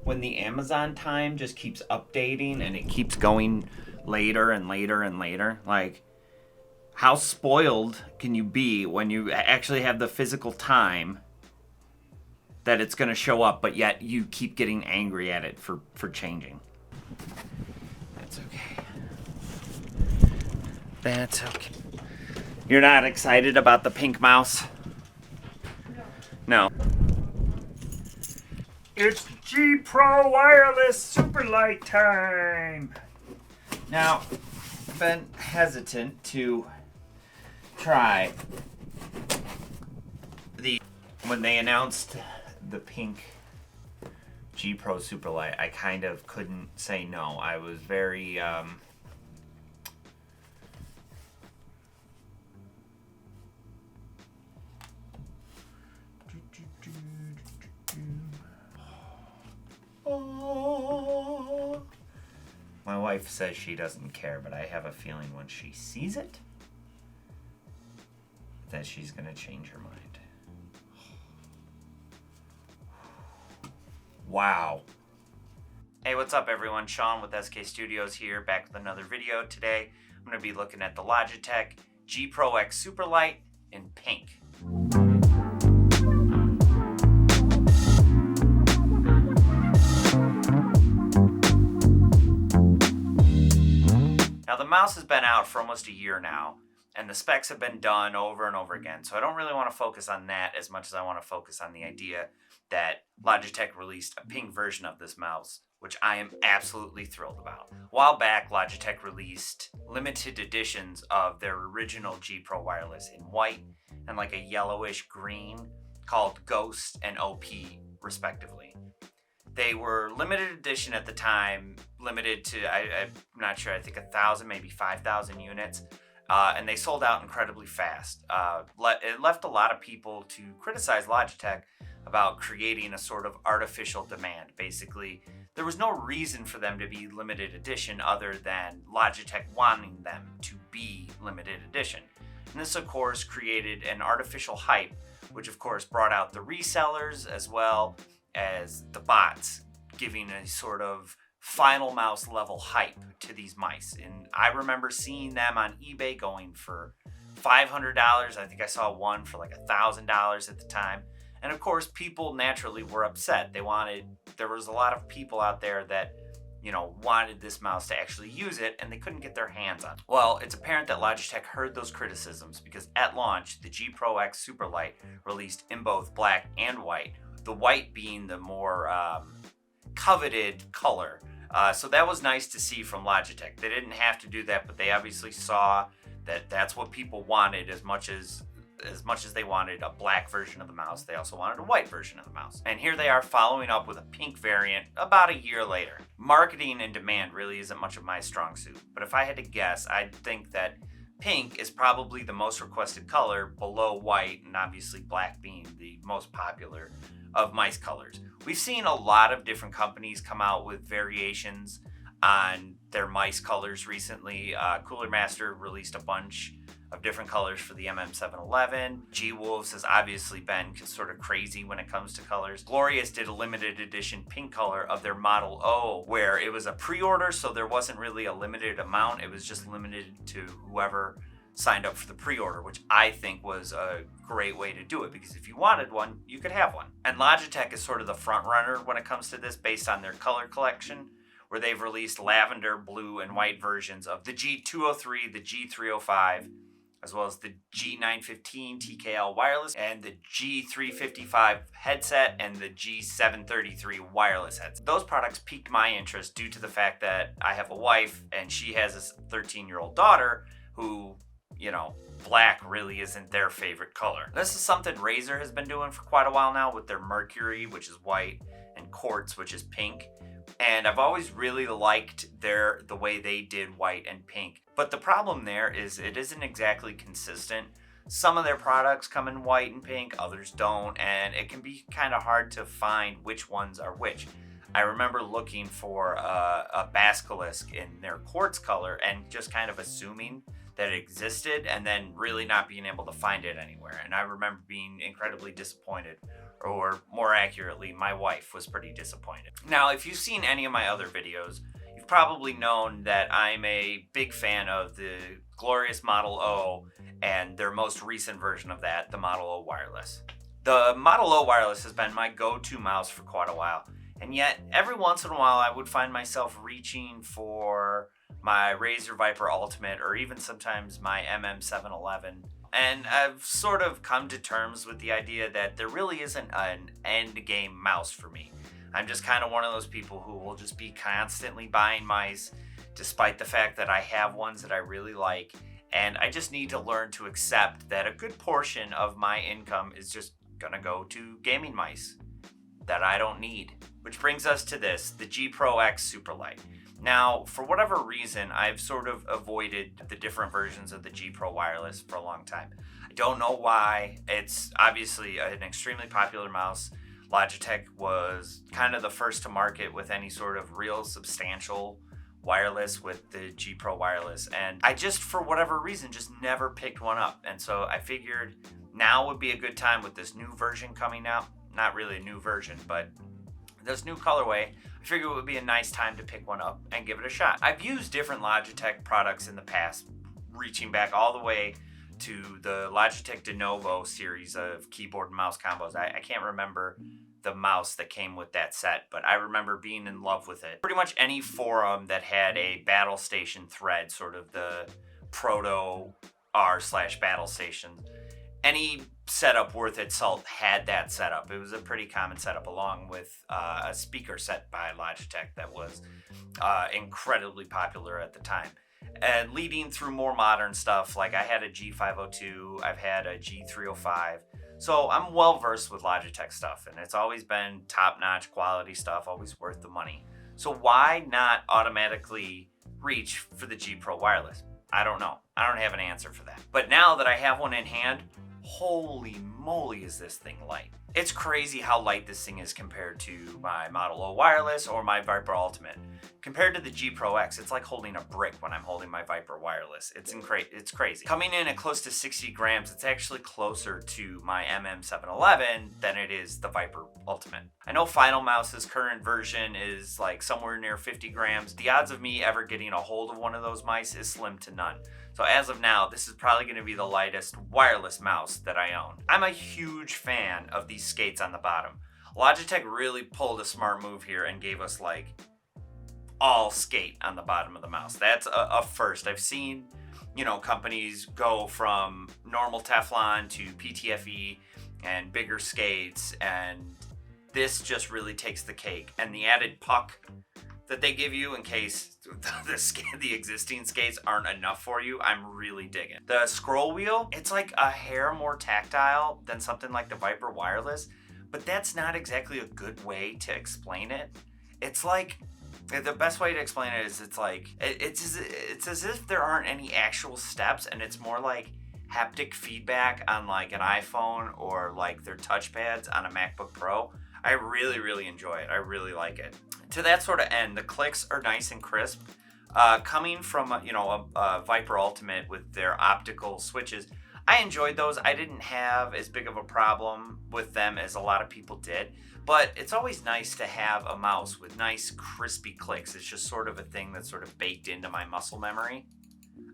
when the Amazon time just keeps updating and it keeps going later and later and later, like, how spoiled can you be when you actually have the physical time that it's going to show up, but yet you keep getting angry at it for changing? That's okay. That's okay. You're not excited about the pink mouse? No. It's G Pro Wireless Superlight time! Now, I've been hesitant to try when they announced the pink G Pro Superlight, I kind of couldn't say no. I was very my wife says she doesn't care, but I have a feeling when she sees it that she's gonna change her mind. Wow. Hey, what's up everyone? Sean with SK Studios here, back with another video. Today, I'm gonna be looking at the Logitech G Pro X Superlight in pink. Now the mouse has been out for almost a year now, and the specs have been done over and over again, so I don't really want to focus on that as much as I want to focus on the idea that Logitech released a pink version of this mouse, which I am absolutely thrilled about. A while back, Logitech released limited editions of their original G Pro Wireless in white and like a yellowish green called Ghost and OP, respectively. They were limited edition at the time, limited to, I'm not sure, I think 1,000, maybe 5,000 units. And they sold out incredibly fast. It left a lot of people to criticize Logitech about creating a sort of artificial demand. Basically, there was no reason for them to be limited edition other than Logitech wanting them to be limited edition. And this, of course, created an artificial hype, which, of course, brought out the resellers as well as the bots, giving a sort of final mouse level hype to these mice. And I remember seeing them on eBay going for $500. I think I saw one for like $1,000 at the time. And of course, people naturally were upset. There was a lot of people out there that, wanted this mouse to actually use it, and they couldn't get their hands on it. Well, it's apparent that Logitech heard those criticisms, because at launch, the G Pro X Superlight released in both black and white, the white being the more coveted color. So that was nice to see from Logitech. They didn't have to do that, but they obviously saw that that's what people wanted as much as they wanted a black version of the mouse. They also wanted a white version of the mouse. And here they are following up with a pink variant about a year later. Marketing and demand really isn't much of my strong suit, but if I had to guess, I'd think that pink is probably the most requested color below white, and obviously black being the most popular of mice colors. We've seen a lot of different companies come out with variations on their mice colors recently. Cooler Master released a bunch of different colors for the MM711. G-Wolves has obviously been sort of crazy when it comes to colors. Glorious did a limited edition pink color of their Model O, where it was a pre-order, so there wasn't really a limited amount. It was just limited to whoever signed up for the pre-order, which I think was a great way to do it, because if you wanted one, you could have one. And Logitech is sort of the front runner when it comes to this based on their color collection, where they've released lavender, blue, and white versions of the G203, the G305, as well as the G915 TKL wireless and the G355 headset and the G733 wireless headset. Those products piqued my interest due to the fact that I have a wife and she has a 13-year-old daughter who, black really isn't their favorite color. This is something Razer has been doing for quite a while now with their Mercury, which is white, and Quartz, which is pink. And I've always really liked the way they did white and pink. But the problem there is it isn't exactly consistent. Some of their products come in white and pink, others don't, and it can be kind of hard to find which ones are which. I remember looking for a basilisk in their quartz color and just kind of assuming that it existed and then really not being able to find it anywhere. And I remember being incredibly disappointed or more accurately, my wife was pretty disappointed. Now, if you've seen any of my other videos, you've probably known that I'm a big fan of the glorious Model O and their most recent version of that, the Model O Wireless. The Model O Wireless has been my go-to mouse for quite a while, and yet every once in a while I would find myself reaching for my Razer Viper Ultimate or even sometimes my MM711. And I've sort of come to terms with the idea that there really isn't an end game mouse for me. I'm just kind of one of those people who will just be constantly buying mice, despite the fact that I have ones that I really like. And I just need to learn to accept that a good portion of my income is just gonna go to gaming mice that I don't need. Which brings us to this, the G Pro X Superlight. Now, for whatever reason, I've sort of avoided the different versions of the G Pro Wireless for a long time. I don't know why. It's obviously an extremely popular mouse. Logitech was kind of the first to market with any sort of real substantial wireless with the G Pro Wireless. And I just, for whatever reason, just never picked one up. And so I figured now would be a good time with this new version coming out. Not really a new version, but this new colorway, I figured it would be a nice time to pick one up and give it a shot. I've used different Logitech products in the past, reaching back all the way to the Logitech Denovo series of keyboard and mouse combos. I can't remember the mouse that came with that set, but I remember being in love with it. Pretty much any forum that had a battle station thread, sort of the proto r/battle station, any setup worth its salt had that setup. It was a pretty common setup, along with a speaker set by Logitech that was incredibly popular at the time. And leading through more modern stuff, like I had a G502, I've had a G305. So I'm well versed with Logitech stuff, and it's always been top-notch quality stuff, always worth the money. So why not automatically reach for the G Pro Wireless? I don't know. I don't have an answer for that. But now that I have one in hand, holy moly is this thing light. It's crazy how light this thing is compared to my Model O Wireless or my Viper Ultimate. Compared to the G Pro X, it's like holding a brick when I'm holding my Viper Wireless. It's crazy. Coming in at close to 60 grams, it's actually closer to my MM711 than it is the Viper Ultimate. I know Final Mouse's current version is like somewhere near 50 grams. The odds of me ever getting a hold of one of those mice is slim to none. So as of now, this is probably going to be the lightest wireless mouse that I own. I'm a huge fan of these skates on the bottom. Logitech really pulled a smart move here and gave us like all skate on the bottom of the mouse. That's a first. I've seen, companies go from normal Teflon to PTFE and bigger skates, and this just really takes the cake. And the added puck that they give you in case the existing skates aren't enough for you, I'm really digging. The scroll wheel, it's like a hair more tactile than something like the Viper Wireless, but that's not exactly a good way to explain it. It's like, the best way to explain it is it's as if there aren't any actual steps, and it's more like haptic feedback on like an iPhone or like their touchpads on a MacBook Pro. I really, really enjoy it. I really like it. To that sort of end, the clicks are nice and crisp. Coming from a Viper Ultimate with their optical switches, I enjoyed those. I didn't have as big of a problem with them as a lot of people did, but it's always nice to have a mouse with nice crispy clicks. It's just sort of a thing that's sort of baked into my muscle memory.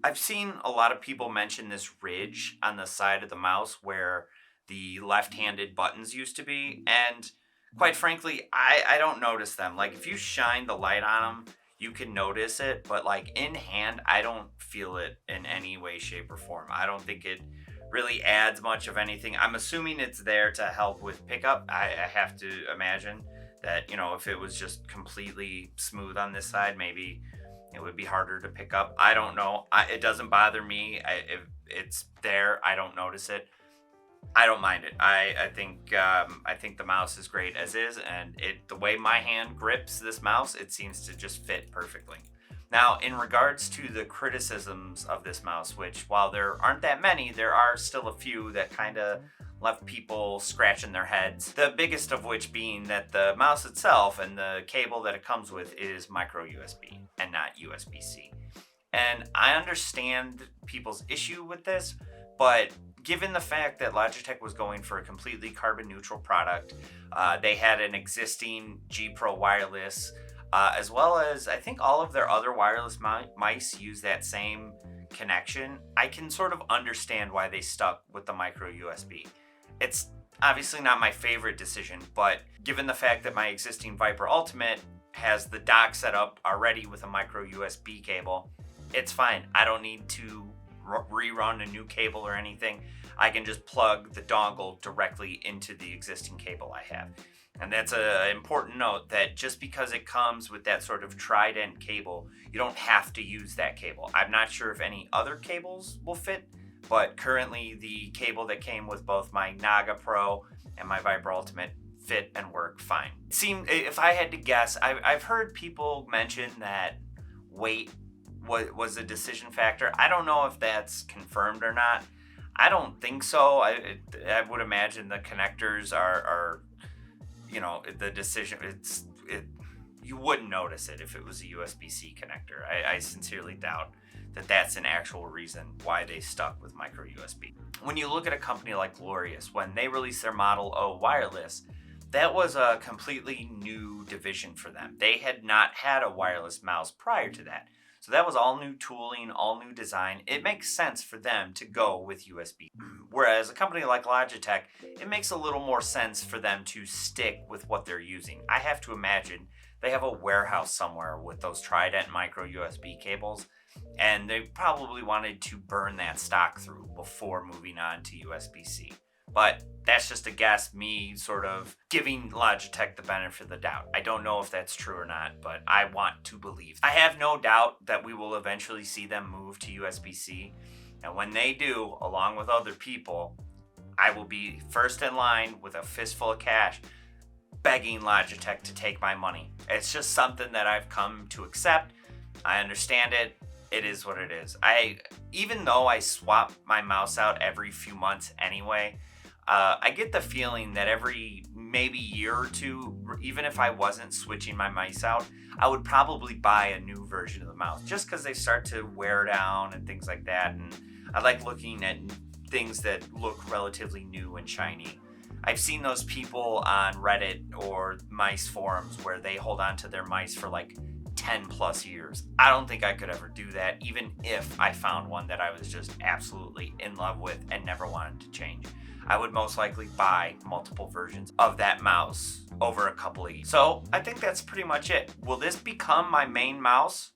I've seen a lot of people mention this ridge on the side of the mouse where the left-handed buttons used to be, and quite frankly, I don't notice them. Like, if you shine the light on them, you can notice it, but like in hand, I don't feel it in any way, shape, or form. I don't think it really adds much of anything. I'm assuming it's there to help with pickup. I have to imagine that, if it was just completely smooth on this side, maybe it would be harder to pick up. I don't know. It doesn't bother me. If it's there, I don't notice it. I don't mind it. I think the mouse is great as is, and the way my hand grips this mouse, it seems to just fit perfectly. Now, in regards to the criticisms of this mouse, which while there aren't that many, there are still a few that kind of left people scratching their heads. The biggest of which being that the mouse itself and the cable that it comes with is micro USB and not USB-C. And I understand people's issue with this, but given the fact that Logitech was going for a completely carbon neutral product, they had an existing G Pro wireless, as well as I think all of their other wireless mice use that same connection. I can sort of understand why they stuck with the micro USB. It's obviously not my favorite decision, but given the fact that my existing Viper Ultimate has the dock set up already with a micro USB cable, it's fine. I don't need to rerun a new cable or anything. I can just plug the dongle directly into the existing cable I have. And that's an important note, that just because it comes with that sort of trident cable, you don't have to use that cable. I'm not sure if any other cables will fit, but currently the cable that came with both my Naga Pro and my Viper Ultimate fit and work fine. If I had to guess, I've heard people mention that weight was a decision factor. I don't know if that's confirmed or not. I don't think so. I would imagine the connectors are the decision. You wouldn't notice it if it was a USB-C connector. I sincerely doubt that that's an actual reason why they stuck with micro USB. When you look at a company like Glorious, when they released their Model O wireless, that was a completely new division for them. They had not had a wireless mouse prior to that. So that was all new tooling, all new design. It makes sense for them to go with USB. Whereas a company like Logitech, it makes a little more sense for them to stick with what they're using. I have to imagine they have a warehouse somewhere with those Trident micro USB cables, and they probably wanted to burn that stock through before moving on to USB-C. But that's just a guess, me sort of giving Logitech the benefit of the doubt. I don't know if that's true or not, but I want to believe. I have no doubt that we will eventually see them move to USB-C. And when they do, along with other people, I will be first in line with a fistful of cash begging Logitech to take my money. It's just something that I've come to accept. I understand it. It is what it is. Even though I swap my mouse out every few months anyway, I get the feeling that every maybe year or two, even if I wasn't switching my mice out, I would probably buy a new version of the mouse just because they start to wear down and things like that. And I like looking at things that look relatively new and shiny. I've seen those people on Reddit or mice forums where they hold on to their mice for like 10 plus years. I don't think I could ever do that, even if I found one that I was just absolutely in love with and never wanted to change. I would most likely buy multiple versions of that mouse over a couple of years. So I think that's pretty much it. Will this become my main mouse?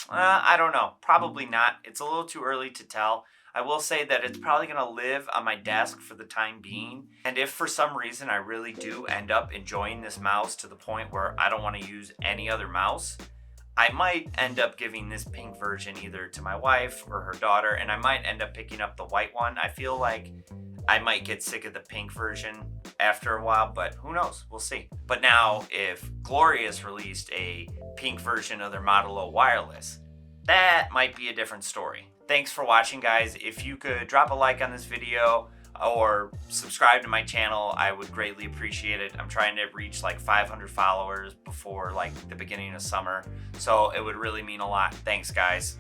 I don't know. Probably not. It's a little too early to tell. I will say that it's probably going to live on my desk for the time being. And if for some reason I really do end up enjoying this mouse to the point where I don't want to use any other mouse, I might end up giving this pink version either to my wife or her daughter, and I might end up picking up the white one. I feel like I might get sick of the pink version after a while, but who knows? We'll see. But now, if Glorious released a pink version of their Model O wireless, that might be a different story. Thanks for watching, guys. If you could drop a like on this video or subscribe to my channel, I would greatly appreciate it. I'm trying to reach like 500 followers before like the beginning of summer, so it would really mean a lot. Thanks, guys.